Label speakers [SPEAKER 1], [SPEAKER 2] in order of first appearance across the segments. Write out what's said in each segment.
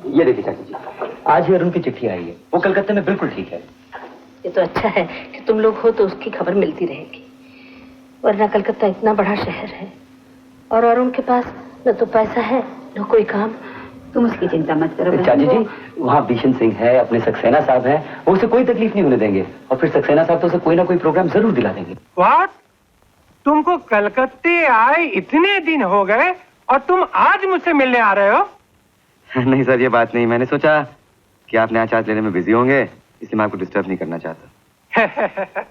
[SPEAKER 1] ये देखिए चाची जी, आज ही अरुण की चिट्ठी आई है। वो कलकत्ते में बिल्कुल ठीक है।
[SPEAKER 2] ये तो अच्छा है कि तुम लोग हो तो उसकी खबर मिलती रहेगी, वरना कलकत्ता इतना बड़ा शहर है और अरुण के पास न तो पैसा है न कोई काम। तुम उसकी चिंता मत करो
[SPEAKER 1] चाची जी, वहाँ भीषण सिंह है, अपने सक्सेना साहब हैं, वो उसे कोई तकलीफ नहीं होने देंगे और फिर सक्सेना साहब तो उसे कोई ना कोई प्रोग्राम जरूर दिला देंगे।
[SPEAKER 3] व्हाट? तुमको कलकत्ते आए इतने दिन हो गए और तुम आज मुझसे मिलने आ रहे हो?
[SPEAKER 4] नहीं सर, ये बात नहीं। मैंने सोचा कि आप नया चार्ज लेने में बिजी होंगे, इसलिए मैं आपको डिस्टर्ब नहीं करना चाहता।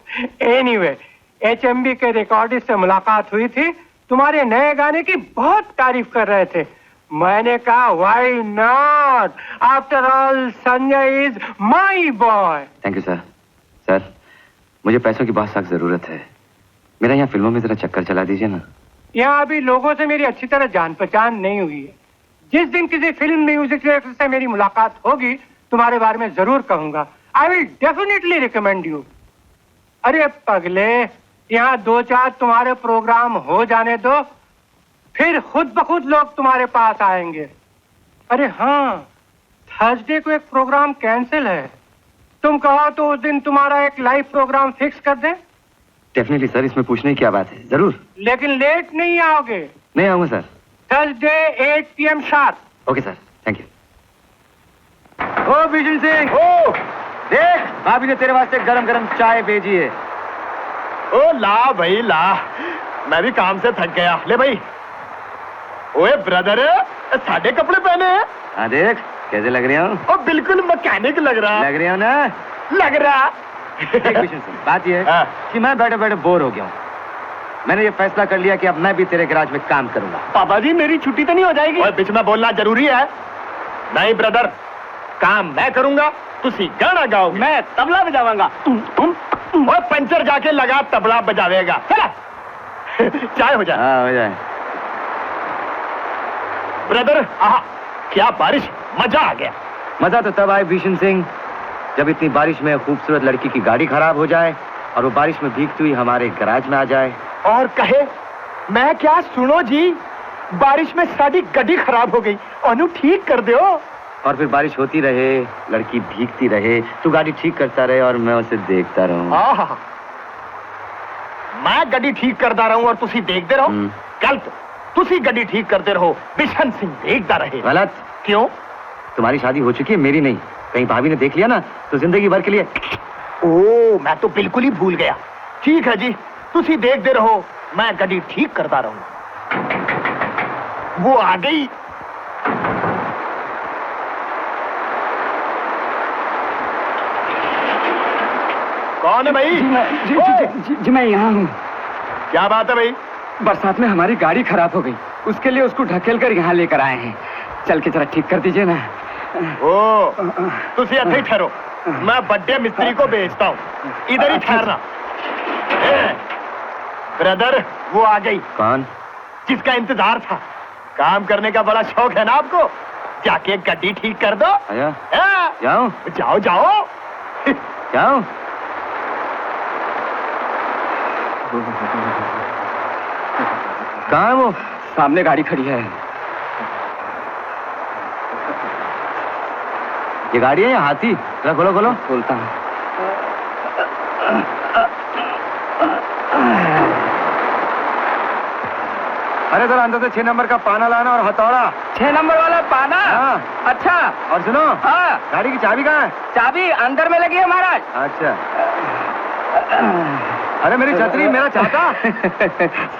[SPEAKER 3] एनीवे, HMB के रिकॉर्डिस्ट से मुलाकात हुई थी, तुम्हारे नए गाने की बहुत तारीफ कर रहे थे। मैंने कहा why not, after all Sanjay is my boy.
[SPEAKER 4] Thank you sir. Sir, मुझे पैसों की बहुत सख्त जरूरत है। मेरा यहाँ फिल्मों में जरा चक्कर चला दीजिए ना।
[SPEAKER 3] यहाँ अभी लोगों से मेरी अच्छी तरह जान पहचान नहीं हुई है। जिस दिन किसी फिल्म म्यूजिक डायरेक्टर से मेरी मुलाकात होगी, तुम्हारे बारे में जरूर कहूंगा। I will definitely recommend you. अरे पगले, यहाँ 2-4 तुम्हारे प्रोग्राम हो जाने दो, फिर खुद ब खुद लोग तुम्हारे पास आएंगे। अरे हाँ, थर्सडे को एक प्रोग्राम कैंसिल है। तुम कहो तो उस दिन तुम्हारा एक लाइव प्रोग्राम फिक्स कर दें?
[SPEAKER 4] डेफिनेटली सर, इसमें पूछने की क्या बात है, जरूर।
[SPEAKER 3] लेकिन लेट नहीं आओगे?
[SPEAKER 4] नहीं आऊंगा sir.
[SPEAKER 3] Thursday 8 PM sharp.
[SPEAKER 4] Okay sir, thank you. ओ भीषण सिंह, ओ देख, भाभी ने तेरे वास्ते गरम गरम चाय भेजी है।
[SPEAKER 5] ओ ला भाई ला, मैं भी काम से थक गया। ले भाई। ओए ब्रदर, सादे कपड़े पहने हैं।
[SPEAKER 4] हाँ देख, कैसे लग रहे हो?
[SPEAKER 5] ओ बिल्कुल मैकेनिक लग रहा।
[SPEAKER 4] लग रहे हो ना?
[SPEAKER 5] लग रहा।
[SPEAKER 4] भीषण सिंह, बात यह है कि मैं बैठे बैठे बोर हो गया हूँ। मैंने ये फैसला कर लिया कि अब मैं भी तेरे गैराज में काम करूंगा।
[SPEAKER 5] पापा जी, मेरी छुट्टी तो नहीं हो जाएगी? ओए बीच में बोलना जरूरी है? नहीं ब्रदर, काम मैं करूंगा, तुसी गाना गाओ, मैं तबला बजावांगा। और पंचर जाके लगा तबला बजावेगा। चला चाय हो जाए।
[SPEAKER 4] हाँ हो जाए।
[SPEAKER 5] ब्रदर, आहा क्या बारिश, मजा आ गया।
[SPEAKER 4] मजा तो तब आए भीषण सिंह, जब इतनी बारिश में खूबसूरत लड़की की गाड़ी खराब हो जाए और वो बारिश में भीगती हुई हमारे गैराज में आ जाए
[SPEAKER 5] और कहे मैं क्या, सुनो जी, बारिश में साड़ी गड्डी खराब हो गई, अनु ठीक कर दो।
[SPEAKER 4] और फिर बारिश होती रहे, लड़की भीगती रहे, तू गाड़ी ठीक करता रहे और मैं उसे देखता रहूं।
[SPEAKER 5] हाँ, मैं गड्डी ठीक करता रहूं और तुसी देखते रहो। गलत, तुसी गड्डी ठीक करते रहो, बिशन सिंह देखता रहे।
[SPEAKER 4] गलत।
[SPEAKER 5] क्यों?
[SPEAKER 4] तुम्हारी शादी हो चुकी है, मेरी नहीं। कहीं भाभी ने देख लिया ना तो जिंदगी भर के लिए।
[SPEAKER 5] ओ, मैं तो बिल्कुल ही भूल गया। ठीक है जी, तुसी देखते रहो, मैं गड्डी ठीक करता रहूं। वो आ गई। कौन है भाई?
[SPEAKER 6] जी मैं यहाँ हूँ।
[SPEAKER 5] क्या बात है भाई?
[SPEAKER 6] बरसात में हमारी गाड़ी खराब हो गई, उसके लिए उसको ढकेल कर यहाँ लेकर आए हैं। चल के जरा ठीक कर दीजिए ना।
[SPEAKER 5] ओ, तुसी इधर ही ठहरो, मैं बड्डे मिस्त्री को भेजता हूँ, इधर ही ठहरना। ब्रदर, वो आ गई।
[SPEAKER 4] कौन?
[SPEAKER 5] जिसका इंतजार था। काम करने का बड़ा शौक है ना आपको? जाके गड्डी ठीक कर दो।
[SPEAKER 4] जाओ
[SPEAKER 5] जाओ जाओ
[SPEAKER 4] जाओ। कहाँ है वो?
[SPEAKER 6] सामने गाड़ी खड़ी है।
[SPEAKER 4] ये गाड़ी है या हाथी? चला खोलो खोलो।
[SPEAKER 6] खोलता हूँ।
[SPEAKER 4] अरे जरा अंदर से 6 नंबर का पाना लाना और हथौड़ा।
[SPEAKER 6] 6 नंबर वाला पाना?
[SPEAKER 4] हाँ।
[SPEAKER 6] अच्छा।
[SPEAKER 4] और सुनो,
[SPEAKER 6] हाँ।
[SPEAKER 4] गाड़ी की चाबी कहाँ है?
[SPEAKER 6] चाबी अंदर में लगी है महाराज।
[SPEAKER 4] अच्छा। अरे मेरी छतरी, मेरा छाता।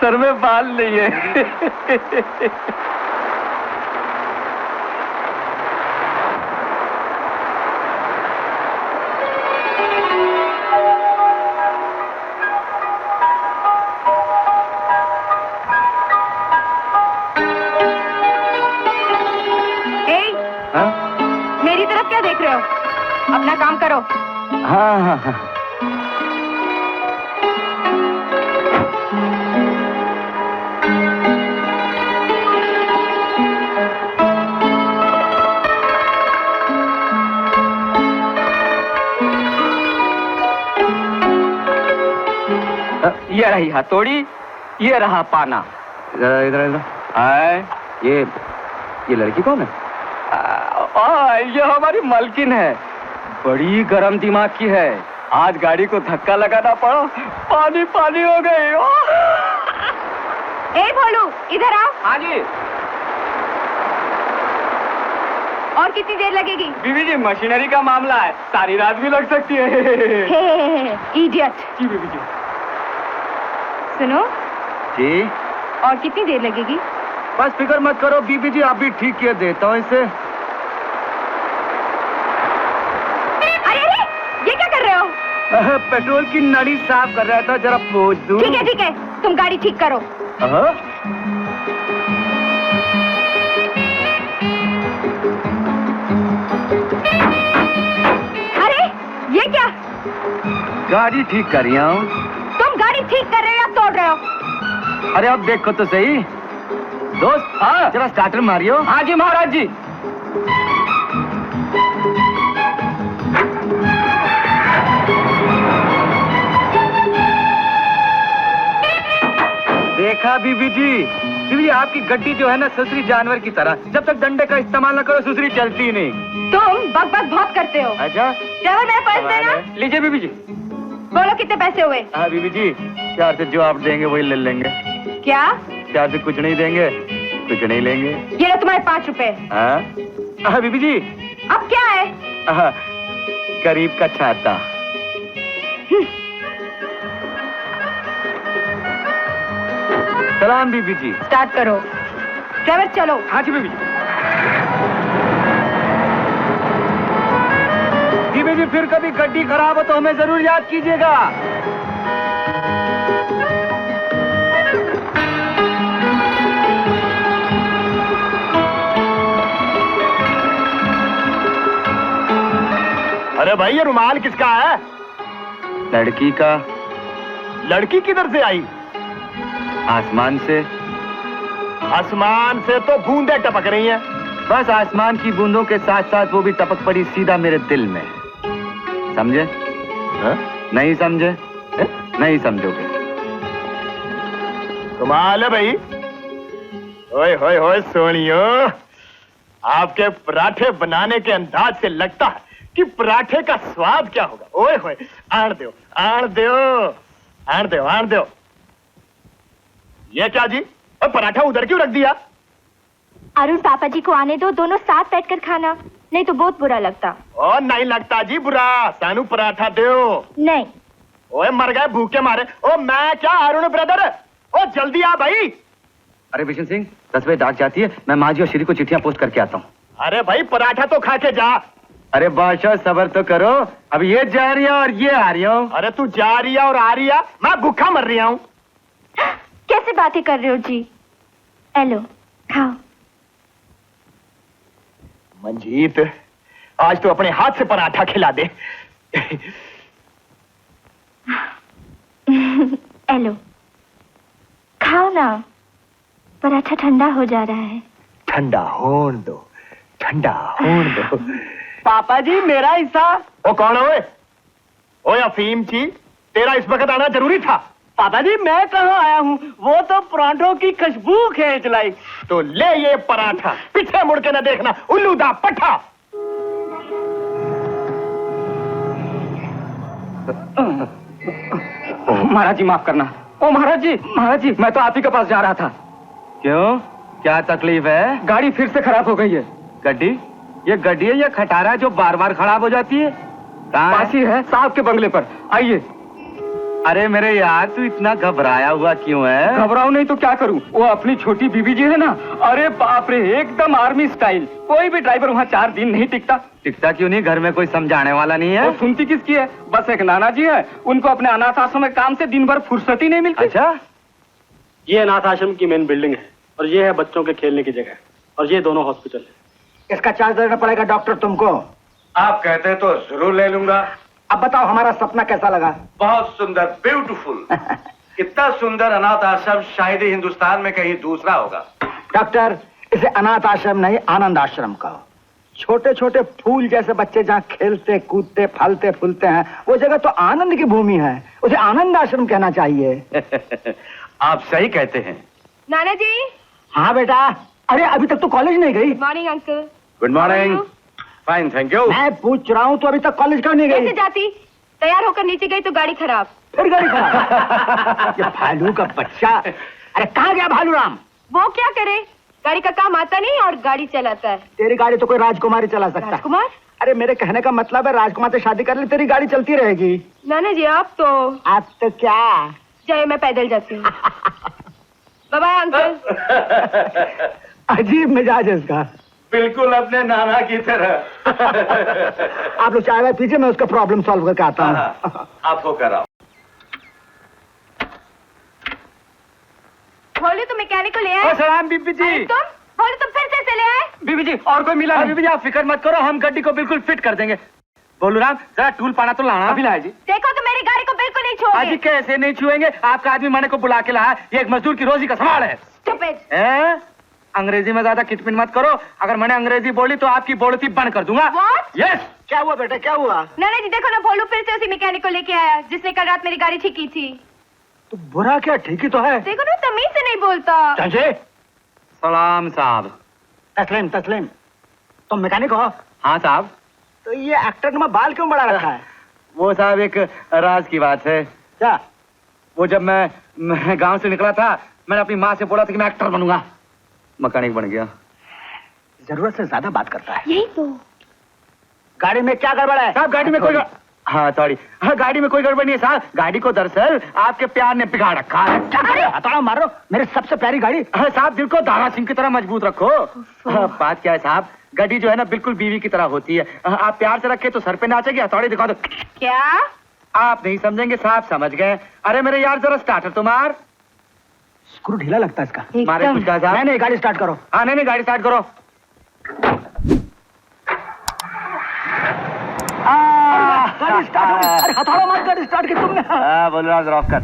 [SPEAKER 6] सर में बाल नहीं है।
[SPEAKER 2] मेरी तरफ क्या देख रहे हो? अपना काम करो।
[SPEAKER 4] हाँ हाँ हाँ।
[SPEAKER 6] ये रही हथौड़ी, ये रहा पाना।
[SPEAKER 4] इधर इधर इधर।
[SPEAKER 6] आए।
[SPEAKER 4] ये लड़की कौन है?
[SPEAKER 6] ये हमारी मलकिन है, बड़ी गरम दिमाग की है। आज गाड़ी को धक्का लगाना पड़ा, पानी पानी हो गई।
[SPEAKER 2] ए भोलू, इधर आओ।
[SPEAKER 6] हाँ जी।
[SPEAKER 2] और कितनी देर लगेगी?
[SPEAKER 6] बीबी जी, मशीनरी का मामला है, सारी रात भी लग सकती है।
[SPEAKER 2] इडियट।
[SPEAKER 6] जी बीबी जी।
[SPEAKER 2] सुनो
[SPEAKER 4] जी।
[SPEAKER 2] और कितनी देर लगेगी?
[SPEAKER 4] बस फिक्र मत करो बीबी जी, अभी ठीक किए देता हूँ इसे।
[SPEAKER 2] अरे अरे, ये क्या कर रहे हो?
[SPEAKER 4] पेट्रोल की नली साफ कर रहा था, जरा पोंछ दूं।
[SPEAKER 2] ठीक है, तुम गाड़ी ठीक करो। अरे ये क्या?
[SPEAKER 4] गाड़ी ठीक कर रही हूँ।
[SPEAKER 2] तुम गाड़ी ठीक कर रहे हो या तोड़ रहे हो?
[SPEAKER 4] अरे अब देखो तो सही दोस्त। हाँ, जरा स्टार्टर मारियो।
[SPEAKER 6] हाँ जी महाराज जी।
[SPEAKER 4] देखा बीबी जी, आपकी गड्डी जो है ना सुसरी जानवर की तरह, जब तक डंडे का इस्तेमाल न करो सुसरी चलती नहीं।
[SPEAKER 2] तुम बकबक बहुत करते हो।
[SPEAKER 4] अच्छा,
[SPEAKER 2] ड्राइवर मेरा पर्स देना।
[SPEAKER 6] लीजिए बीबी जी।
[SPEAKER 2] बोलो कितने पैसे हुए?
[SPEAKER 4] हाँ बीबी जी, प्यार से जो आप देंगे वही ले लेंगे।
[SPEAKER 2] क्या?
[SPEAKER 4] प्यार से कुछ नहीं देंगे, कुछ नहीं लेंगे।
[SPEAKER 2] ये लो तुम्हारे 5 रुपए।
[SPEAKER 4] हाँ बीबी जी।
[SPEAKER 2] अब क्या है?
[SPEAKER 4] गरीब का छाता। सलाम बीबी जी।
[SPEAKER 2] स्टार्ट करो। ड्राइवर चलो।
[SPEAKER 6] हाँ जी बीबी जी।
[SPEAKER 4] बीबी जी, फिर कभी गड्डी खराब हो तो हमें जरूर याद कीजिएगा।
[SPEAKER 5] अरे भाई, ये रुमाल किसका है?
[SPEAKER 4] लड़की का।
[SPEAKER 5] लड़की किधर से आई?
[SPEAKER 4] आसमान से।
[SPEAKER 5] आसमान से तो बूंदें टपक रही हैं।
[SPEAKER 4] बस आसमान की बूंदों के साथ साथ वो भी टपक पड़ी सीधा मेरे दिल में। समझे?
[SPEAKER 5] हा?
[SPEAKER 4] नहीं समझे? नहीं समझोगे।
[SPEAKER 5] कमाल है भाई। ओए होए होए सोनियो, आपके पराठे बनाने के अंदाज से लगता है कि पराठे का स्वाद क्या होगा। ओए होए, आण दो, आण दो, आण दो, आण दो। ये क्या जी? और पराठा उधर क्यों रख दिया?
[SPEAKER 7] अरुण, पापा जी को आने दो, दोनों साथ बैठकर खाना, नहीं तो बहुत बुरा लगता।
[SPEAKER 5] ओ नहीं लगता जी बुरा, सानू पराठा दो।
[SPEAKER 7] नहीं।
[SPEAKER 5] ओए मर गए भूखे मारे। ओ मैं क्या अरुण ब्रदर, ओ जल्दी आ भाई।
[SPEAKER 4] अरे बिशन सिंह, 10 बजे डाक जाती है, मैं माँ जी और श्री को चिट्ठियां पोस्ट करके आता हूँ।
[SPEAKER 5] अरे भाई पराठा तो खा के जा।
[SPEAKER 4] अरे बादशाह सबर तो करो, अब ये जा रही है और ये आ रही हूँ।
[SPEAKER 5] अरे तू जा रही है और आ रही है, मैं भूखा मर रही हूँ।
[SPEAKER 7] कैसे बातें कर रहे हो जी? एलो, खाओ।
[SPEAKER 5] मंजीत, आज तो अपने हाथ से पराठा खिला दे।
[SPEAKER 7] एलो, खाओ ना, पराठा ठंडा हो जा रहा है।
[SPEAKER 5] ठंडा होने दो, ठंडा होने दो।
[SPEAKER 6] पापा जी, मेरा हिस्सा।
[SPEAKER 5] ओ कौन है ओए? ओए अफीम जी, तेरा इस वक्त आना जरूरी था।
[SPEAKER 6] पापा जी, मैं कहाँ आया हूँ, वो तो पराठों की खुशबू खींच लाई।
[SPEAKER 5] तो ले ये पराठा, पीछे मुड़ के न देखना, उल्लूदा पट्टा।
[SPEAKER 6] महाराज जी माफ करना। ओ महाराज जी, मैं तो आप ही के पास जा रहा था।
[SPEAKER 4] क्यों, क्या तकलीफ है?
[SPEAKER 6] गाड़ी फिर से खराब हो गई है।
[SPEAKER 4] गड्डी? ये गड्डी है या खटारा जो बार बार खराब हो जाती है? कहाँ
[SPEAKER 6] पास ही है, साहब के बंगले पर, आइए।
[SPEAKER 4] अरे मेरे यार, तू इतना घबराया हुआ क्यों है?
[SPEAKER 6] घबराओ नहीं तो क्या करूं, वो अपनी छोटी बीबी जी है ना, अरे बाप रे, एकदम आर्मी स्टाइल। कोई भी ड्राइवर वहाँ 4 दिन नहीं टिकता।
[SPEAKER 4] टिकता क्यों नहीं? घर में कोई समझाने वाला नहीं है?
[SPEAKER 6] वो सुनती किसकी है? बस एक नाना जी है, उनको अपने अनाथ आश्रम में काम से दिन भर फुर्सत ही नहीं मिलती।
[SPEAKER 4] अच्छा,
[SPEAKER 8] ये अनाथ आश्रम की मेन बिल्डिंग है और ये है बच्चों के खेलने की जगह और ये दोनों हॉस्पिटल है।
[SPEAKER 3] इसका चार्ज देना पड़ेगा डॉक्टर तुमको।
[SPEAKER 9] आप कहते तो जरूर ले लूंगा।
[SPEAKER 3] अब बताओ हमारा सपना कैसा लगा?
[SPEAKER 9] बहुत सुंदर, ब्यूटीफुल। इतना सुंदर अनाथ आश्रम शायद ही हिंदुस्तान में कहीं दूसरा होगा।
[SPEAKER 3] डॉक्टर, इसे अनाथ आश्रम नहीं, आनंद आश्रम कहो। छोटे छोटे फूल जैसे बच्चे जहाँ खेलते कूदते फलते फूलते हैं, वो जगह तो आनंद की भूमि है, उसे आनंद आश्रम कहना चाहिए।
[SPEAKER 9] आप सही कहते हैं।
[SPEAKER 7] नाना जी।
[SPEAKER 3] हाँ बेटा। अरे अभी तक तो कॉलेज नहीं गई?
[SPEAKER 7] Morning uncle.
[SPEAKER 4] Good morning.
[SPEAKER 9] Fine, thank you.
[SPEAKER 6] मैं पूछ रहा हूँ तो अभी तक कॉलेज क्यों नहीं
[SPEAKER 7] कैसे
[SPEAKER 6] गई?
[SPEAKER 7] जाती? तैयार होकर नीचे गई तो गाड़ी खराब।
[SPEAKER 6] फिर गाड़ी खराब। ये भालू का बच्चा। अरे कहाँ गया भालूराम?
[SPEAKER 7] वो क्या करे, गाड़ी का काम आता नहीं और गाड़ी चलाता है।
[SPEAKER 6] तेरी गाड़ी तो कोई राजकुमारी चला सकता है।
[SPEAKER 7] राजकुमार?
[SPEAKER 6] अरे मेरे कहने का मतलब है राजकुमार से शादी कर ले, तेरी गाड़ी चलती रहेगी।
[SPEAKER 7] नाना जी आप तो
[SPEAKER 6] क्या?
[SPEAKER 7] जाए, मैं पैदल जाती हूँ। Bye bye uncle.
[SPEAKER 6] अजीब मिजाज है इसका।
[SPEAKER 9] बिल्कुल अपने नाना की तरह।
[SPEAKER 6] आप लोग चाय वाय पीजिए, मैं उसका प्रॉब्लम सॉल्व करके आता हूँ।
[SPEAKER 9] आपको कराओ।
[SPEAKER 7] भोलू तो मैकेनिक को ले आए।
[SPEAKER 6] सलाम बीबी जी।
[SPEAKER 7] तुम भोलू तुम फिर से ले आए?
[SPEAKER 6] बीबी जी और कोई मिला? बीबी जी आप फिक्र मत करो, हम गड्डी को बिल्कुल फिट कर देंगे। बोलू राम जरा टूल पाना तो लाना। अभी लाया जी।
[SPEAKER 7] देखो तो मेरी गाड़ी को बिल्कुल नहीं छोड़ोगे।
[SPEAKER 6] अजी कैसे नहीं छुएंगे? आपका आदमी मने को बुला के लाया, ये एक मजदूर की रोजी का सवाल है।
[SPEAKER 7] Stupid।
[SPEAKER 6] अंग्रेजी में ज्यादा किटपिट मत करो, अगर मैंने अंग्रेजी बोली तो आपकी बोलती बंद कर दूंगा।
[SPEAKER 7] What?
[SPEAKER 6] यस। क्या हुआ बेटा, क्या हुआ?
[SPEAKER 7] नाना जी देखो ना, भोलू फिर से उसी मैकेनिक को लेके आया जिसने कल रात मेरी गाड़ी ठीक की थी।
[SPEAKER 6] तो बुरा क्या, ठीक ही तो है।
[SPEAKER 7] देखो ना, तमीज से नहीं बोलता।
[SPEAKER 6] सलाम साहब। तस्लीम तस्लीम, तुम मैकेनिक हो? हाँ साहब। तो ये एक्टर में बाल क्यों बड़ा रखा है? वो साहब एक राज की बात है। क्या? वो जब मैं गांव से निकला था, मैंने अपनी माँ से बोला था कि मैं एक्टर बनूंगा, मैकेनिक बन गया। जरूरत से ज्यादा बात करता है।
[SPEAKER 7] यही तो।
[SPEAKER 6] गाड़ी में क्या गड़बड़ है? साहब गाड़ी में कोई हाँ सॉरी, हाँ गाड़ी में कोई गड़बड़ नहीं है साहब। गाड़ी को दरअसल आपके प्यार ने बिगाड़ रखा है। हथौड़ा मारो, मेरे सबसे प्यारी गाड़ी। हाँ साहब, दिल को दारा सिंह की तरह मजबूत रखो। हाँ, बात क्या है साहब, गाड़ी जो है ना बिल्कुल बीवी की तरह होती है। आप प्यार से रखे तो सर पे नाचेगी, हथौड़ी दिखा दो।
[SPEAKER 7] क्या?
[SPEAKER 6] आप नहीं समझेंगे साहब, समझ गए। अरे मेरे यार जरा स्टार्टर तो मार। स्क्रू ढीला लगता है इसका। मारे कुछ का साहब। नहीं गाड़ी स्टार्ट करो। हाँ नहीं गाड़ी स्टार्ट करो। गाड़ी स्टार्ट हो गई। अरे हथौड़ा मार, गाड़ी स्टार्ट की तुमने। बोल रहा रॉक कर।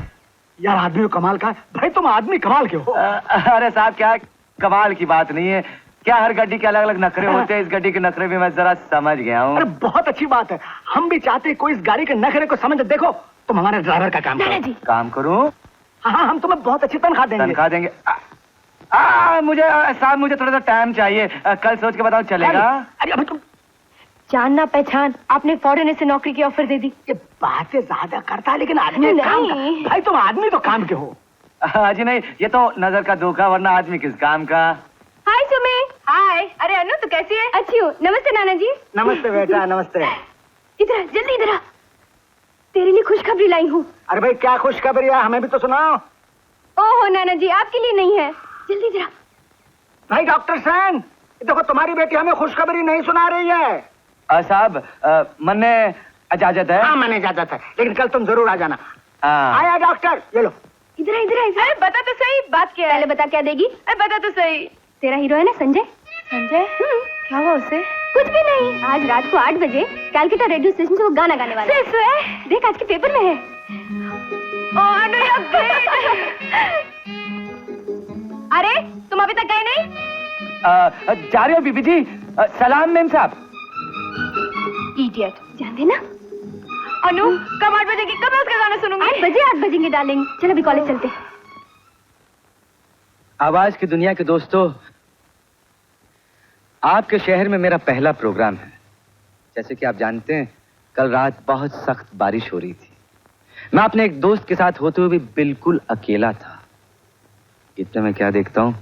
[SPEAKER 6] यार आदमी कमाल का भाई, तुम आदमी कमाल के हो। अरे साहब क्या कमाल की बात नहीं है, क्या हर गड्डी के अलग अलग नखरे होते हैं, इस गड्डी के नखरे भी मैं जरा समझ गया हूँ। अरे बहुत अच्छी बात है, हम भी चाहते हैं कोई इस गाड़ी के नखरे को समझ। देखो तुम हमारे ड्राइवर का काम करो। काम करूँ? हाँ हम तुम्हें बहुत अच्छी तनख्वाह देंगे। तनख्वाह देंगे? मुझे साहब मुझे थोड़ा सा टाइम चाहिए, कल सोच के बताओ चलेगा? अरे अभी तुम
[SPEAKER 7] जानना पहचान, आपने फॉरेनर से नौकरी की ऑफर दे दी।
[SPEAKER 6] ये बातें ज्यादा करता है लेकिन आदमी काम का। भाई तुम आदमी तो काम के हो। जी नहीं, ये तो नजर का धोखा, वरना आदमी किस काम का।
[SPEAKER 7] हाय सुमे। हाय। अरे अनु तू कैसी है? अच्छी हूँ। नमस्ते नाना जी।
[SPEAKER 6] नमस्ते बेटा, नमस्ते।
[SPEAKER 7] इधर जल्दी इधर आ, तेरे लिए खुशखबरी लाई हूँ।
[SPEAKER 6] अरे भाई क्या खुशखबरी है, हमें भी तो सुनाओ।
[SPEAKER 7] ओहो नाना जी, आपके लिए नहीं है, जल्दी इधर आ।
[SPEAKER 6] भाई डॉक्टर सैन, देखो तुम्हारी बेटी हमें खुशखबरी नहीं सुना रही है। साहब मैंने इजाजत है? हाँ मैंने इजाजत है, लेकिन कल तुम जरूर आ जाना। आया डॉक्टर, ये लो।
[SPEAKER 7] इधर इधर। अरे बता तो सही, बात क्या है? पहले बता क्या देगी? अरे बता तो सही। तेरा हीरो है ना संजय? संजय? क्या हुआ उसे? कुछ भी नहीं, आज रात को 8 बजे कैलकाटा रेडियो स्टेशन से वो गाना गाने वाला है। देख आज के पेपर में है। अरे तुम अभी तक गए नहीं?
[SPEAKER 6] जा रहे हो बीबी जी। सलाम मेम साहब।
[SPEAKER 7] इडियट, जानते ना अनु, कब 8 बजेगी? कब मैं उसका गाना सुनूंगी? 8 बजे 8 बजेंगे डार्लिंग। चल अभी कॉलेज चलते।
[SPEAKER 1] आवाज की दुनिया के दोस्तों, आपके शहर में मेरा पहला प्रोग्राम है। जैसे कि आप जानते हैं कल रात बहुत सख्त बारिश हो रही थी। मैं अपने एक दोस्त के साथ होते हुए भी बिल्कुल अकेला था। इतने में क्या देखता हूं,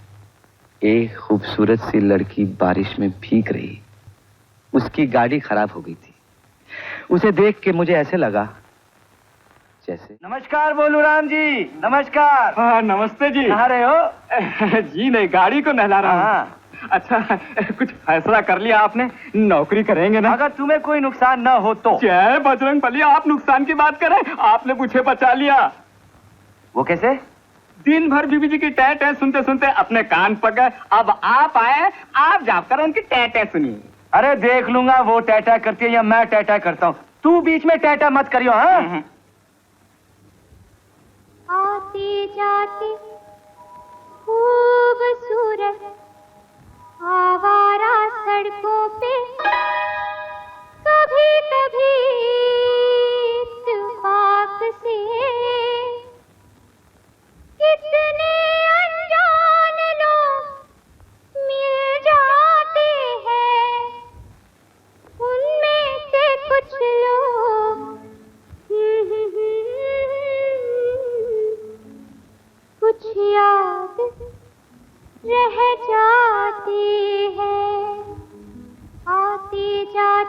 [SPEAKER 1] एक खूबसूरत सी लड़की बारिश में भीग रही। उसकी गाड़ी खराब हो गई थी। उसे देख के मुझे ऐसे लगा जैसे। नमस्कार बोलू राम जी। नमस्कार।
[SPEAKER 6] हाँ नमस्ते जी।
[SPEAKER 1] कहाँ रहे हो?
[SPEAKER 6] जी नहीं, गाड़ी को नहला रहा हूँ। अच्छा कुछ फैसला कर लिया आपने? नौकरी करेंगे ना?
[SPEAKER 1] अगर तुम्हें कोई नुकसान न हो तो।
[SPEAKER 6] जय बजरंग बली, आप नुकसान की बात करें, आपने मुझे बचा लिया।
[SPEAKER 1] वो कैसे?
[SPEAKER 6] दिन भर बीबी जी की टै टै सुनते सुनते अपने कान पक गए। अब आप आए, आप जाकर उनकी टै टै सुनिए।
[SPEAKER 1] अरे देख लूंगा वो टैटा करती है या मैं टैटा करता हूँ, तू बीच में टैटा मत करियो। हाँ
[SPEAKER 7] आते जाते खूबसूरत आवारा सड़कों पे कभी कभी इत्तेफाक से कितने अनजान लोग मिल जाते हैं।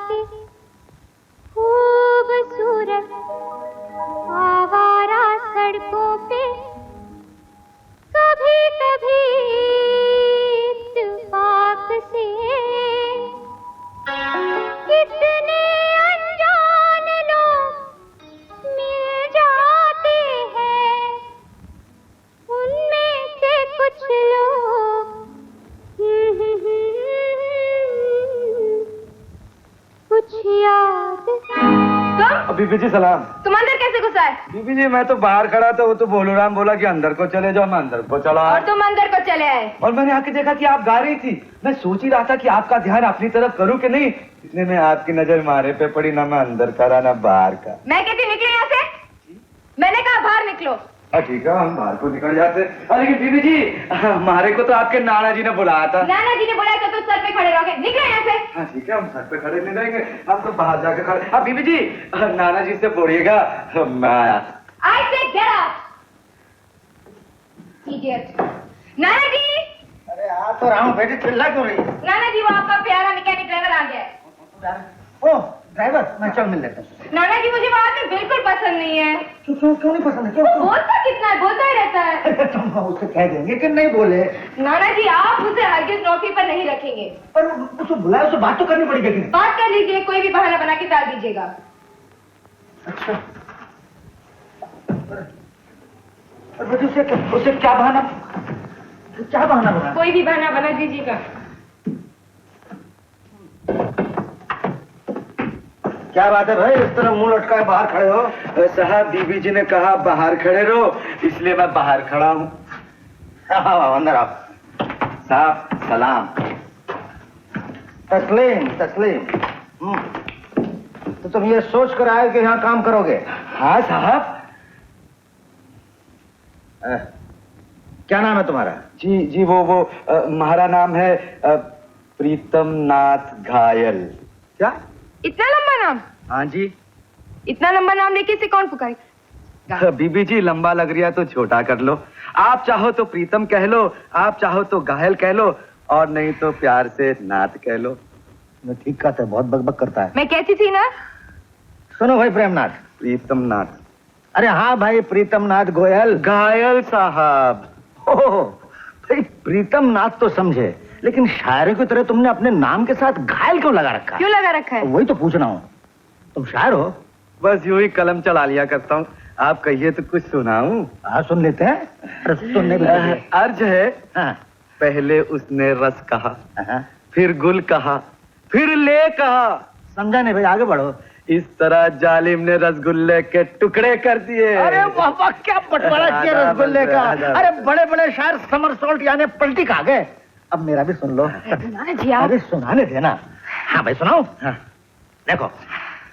[SPEAKER 7] के खूबसूरत आवारा सड़कों पे कभी कभी इत्तेफाक से कितने अनजान लोग मिल जाते हैं, उनमें से कुछ लोग कुछ याद। तुम?
[SPEAKER 4] बीबी जी सलाम।
[SPEAKER 7] तुम अंदर कैसे घुसा है?
[SPEAKER 4] बीबी जी मैं तो बाहर खड़ा था, वो तो बोलूराम बोला कि अंदर को चले जाओ, मैं अंदर को चला।
[SPEAKER 7] और तुम अंदर को चले आए?
[SPEAKER 4] और मैंने आके देखा कि आप गा रही थी। मैं सोच ही रहा था कि आपका ध्यान अपनी तरफ करूं कि नहीं, इतने में आपकी नजर मारे पे पड़ी, ना मैं अंदर का रहा ना बाहर का।
[SPEAKER 7] मैं कहती निकले यहाँ से। मैंने कहा बाहर निकलो।
[SPEAKER 4] ठीक है, हम बाहर को निकल जाते। लेकिन बीबी जी हमारे को तो आपके नाना जी ने बुलाया था।
[SPEAKER 7] नाना जी ने बुलाया तो तुम सर पे खड़े रहोगे। निकलो यहाँ से।
[SPEAKER 4] हाँ ठीक है, हम सर पे खड़े नहीं रहेंगे, हम तो बाहर जाके खड़े। हाँ बीबी जी नाना जी से बोलिएगा मैं आया।
[SPEAKER 7] I say get out, idiot. नाना जी।
[SPEAKER 6] अरे आ तो रहा हूँ बेटी, चिल्ला क्यों रही है?
[SPEAKER 7] नाना जी वो आपका प्यारा मैकेनिक ड्राइवर आ गया है।
[SPEAKER 6] ओ ड्राइवर, मैं चल मिल लेता हूँ।
[SPEAKER 7] नाना जी मुझे वो आदमी बिल्कुल पसंद नहीं है।
[SPEAKER 6] क्यों नहीं पसंद है? क्यों?
[SPEAKER 7] वो बोलता कितना है, बोलता ही रहता है।
[SPEAKER 6] तुम उससे कह देंगे कि नहीं बोले।
[SPEAKER 7] नाना जी आप उसे हरगिज नौकरी पर नहीं रखेंगे।
[SPEAKER 6] पर उसको बुलाया, उससे बात तो करनी पड़ेगी कि नहीं?
[SPEAKER 7] बात कर लीजिए, कोई भी बहाना बना के डाल दीजिएगा।
[SPEAKER 6] अच्छा, और बेटी उसे क्या बहाना बना?
[SPEAKER 7] कोई भी बहाना बना दीजिएगा।
[SPEAKER 6] क्या बात है भाई, इस तरह मुंह लटकाए बाहर खड़े हो?
[SPEAKER 4] साहब बीबी जी ने कहा बाहर खड़े रहो, इसलिए मैं बाहर खड़ा हूँ।
[SPEAKER 6] अंदर आओ।
[SPEAKER 4] साहब सलाम।
[SPEAKER 6] तस्लीम। तो तुम ये सोच कर आए कि यहाँ काम करोगे?
[SPEAKER 4] हाँ साहब।
[SPEAKER 6] क्या नाम है तुम्हारा?
[SPEAKER 4] जी वो हमारा नाम है प्रीतम नाथ घायल।
[SPEAKER 6] क्या?
[SPEAKER 7] इतना लंबा नाम?
[SPEAKER 4] हाँ जी।
[SPEAKER 7] इतना लंबा नाम लेके इसे कौन पुकारे?
[SPEAKER 4] बीबी जी लंबा लग रहा तो छोटा कर लो। आप चाहो तो प्रीतम कह लो, आप चाहो तो घायल कह लो, और नहीं तो प्यार से नाथ कह लो।
[SPEAKER 6] ठीक कहता है, बहुत बकबक करता है।
[SPEAKER 7] मैं कहती थी ना।
[SPEAKER 6] सुनो भाई प्रेमनाथ।
[SPEAKER 4] प्रीतम नाथ।
[SPEAKER 6] अरे हाँ भाई, प्रीतम नाथ गोयल।
[SPEAKER 4] घायल साहब।
[SPEAKER 6] ओह भाई, प्रीतम नाथ तो समझे, लेकिन शायरों की तरह तुमने अपने नाम के साथ घायल क्यों लगा रखा?
[SPEAKER 7] क्यों लगा रखा है?
[SPEAKER 6] वही तो पूछ रहा हूँ। तुम शायर हो?
[SPEAKER 4] बस यूं ही कलम चला लिया करता हूँ। आप कहिए तो कुछ सुनाऊं?
[SPEAKER 6] हाँ सुन लेते हैं। अरे सुनने भी दीजिए।
[SPEAKER 4] अर्ज है।
[SPEAKER 6] हाँ।
[SPEAKER 4] पहले उसने रस कहा,
[SPEAKER 6] हाँ।
[SPEAKER 4] फिर गुल कहा, फिर ले कहा।
[SPEAKER 6] समझा नहीं भाई, आगे बढ़ो।
[SPEAKER 4] इस तरह जालिम ने रसगुल्ले के टुकड़े कर दिए।
[SPEAKER 6] अरे वाह, क्या बंटवारा किया रसगुल्ले का। अरे बड़े बड़े शायर समरसॉल्ट यानी पलटी खा गए। अब मेरा भी सुन लो।
[SPEAKER 7] नाना जी आप।
[SPEAKER 6] अरे सुनाने देना। हाँ भाई सुनाओ। हाँ। देखो,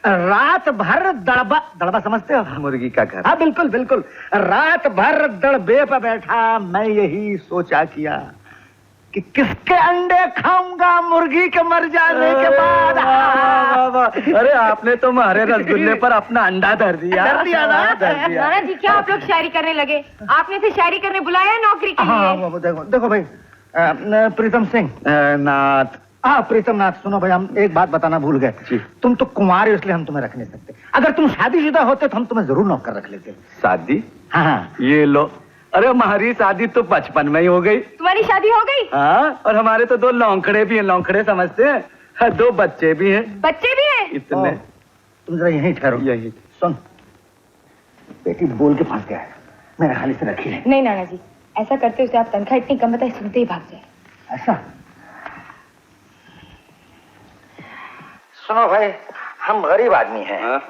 [SPEAKER 6] रात भर दड़बा समझते हो?
[SPEAKER 4] मुर्गी का घर।
[SPEAKER 6] हाँ बिल्कुल। रात भर दड़बे पर बैठा मैं यही सोचा किया कि किसके अंडे खाऊंगा मुर्गी के मर जाने के बाद।
[SPEAKER 4] अरे आपने तो हमारे रसगुल्ले पर अपना अंडा धर दिया।
[SPEAKER 6] धर दिया ना?
[SPEAKER 7] नाना जी क्या आप लोग शायरी करने लगे? आपने इसे शायरी करने बुलाया है नौकरी के लिए?
[SPEAKER 6] हाँ देखो भाई, प्रीतम सिंह
[SPEAKER 4] नाथ।
[SPEAKER 6] हाँ प्रीतम नाथ, सुनो भाई, हम एक बात बताना भूल गए। तुम तो कुंवार हो, इसलिए हम तुम्हें रख नहीं सकते। अगर तुम शादीशुदा होते तो हम तुम्हें जरूर नौकर रख लेते।
[SPEAKER 4] शादी?
[SPEAKER 6] हाँ।
[SPEAKER 4] ये लो। अरे हमारी शादी तो 55 में ही हो गई।
[SPEAKER 7] तुम्हारी शादी हो गई?
[SPEAKER 4] हाँ, और हमारे तो 2 लौंकड़े भी हैं। लौंकड़े समझते हैं? हाँ, 2 बच्चे भी हैं।
[SPEAKER 7] बच्चे भी हैं?
[SPEAKER 4] इतने।
[SPEAKER 6] तुम जरा यहीं ठहरो।
[SPEAKER 4] यही
[SPEAKER 6] सुन, बेटी बोल के फंस गया है, मेरे खाली से रखी है।
[SPEAKER 7] नहीं नाना जी, ऐसा करते उसे आप तनख्वाह इतनी कम बताए सुनते ही भाग जाए।
[SPEAKER 6] ऐसा? सुनो भाई, हम गरीब आदमी हैं।
[SPEAKER 4] हाँ?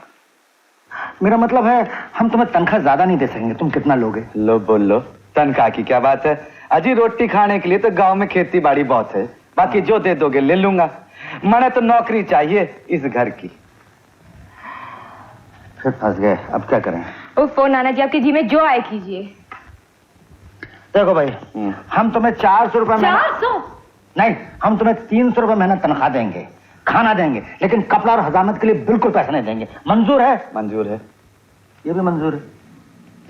[SPEAKER 6] मेरा मतलब है हम तुम्हें तनख्वाह ज्यादा नहीं दे सकेंगे। तुम कितना लोगे?
[SPEAKER 4] लो बोलो, तनख्वाह की क्या बात है। अजी रोटी खाने के लिए तो गांव में खेती बाड़ी बहुत है, बाकी जो दे दोगे ले लूंगा। मैंने तो नौकरी चाहिए इस घर की।
[SPEAKER 6] फिर फंस गए, अब क्या करें?
[SPEAKER 7] ओफो नाना जी, आपके जी में जो आए कीजिए।
[SPEAKER 6] देखो भाई, हम तुम्हें 400 रुपए
[SPEAKER 7] 400?
[SPEAKER 6] नहीं, हम तुम्हें 300 रुपए महीना तनख्वाह देंगे, खाना देंगे, लेकिन कपड़ा और हजामत के लिए बिल्कुल पैसा नहीं देंगे। मंजूर है?
[SPEAKER 4] मंजूर है।
[SPEAKER 6] ये भी मंजूर है।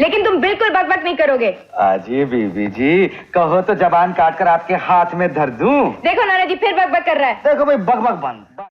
[SPEAKER 7] लेकिन तुम बिल्कुल बकबक नहीं करोगे।
[SPEAKER 4] अजी बीबी जी, कहो तो जबान काट कर आपके हाथ में धर दूं।
[SPEAKER 7] देखो नाना जी फिर बकबक कर रहा है।
[SPEAKER 6] देखो भाई, बकबक बंद।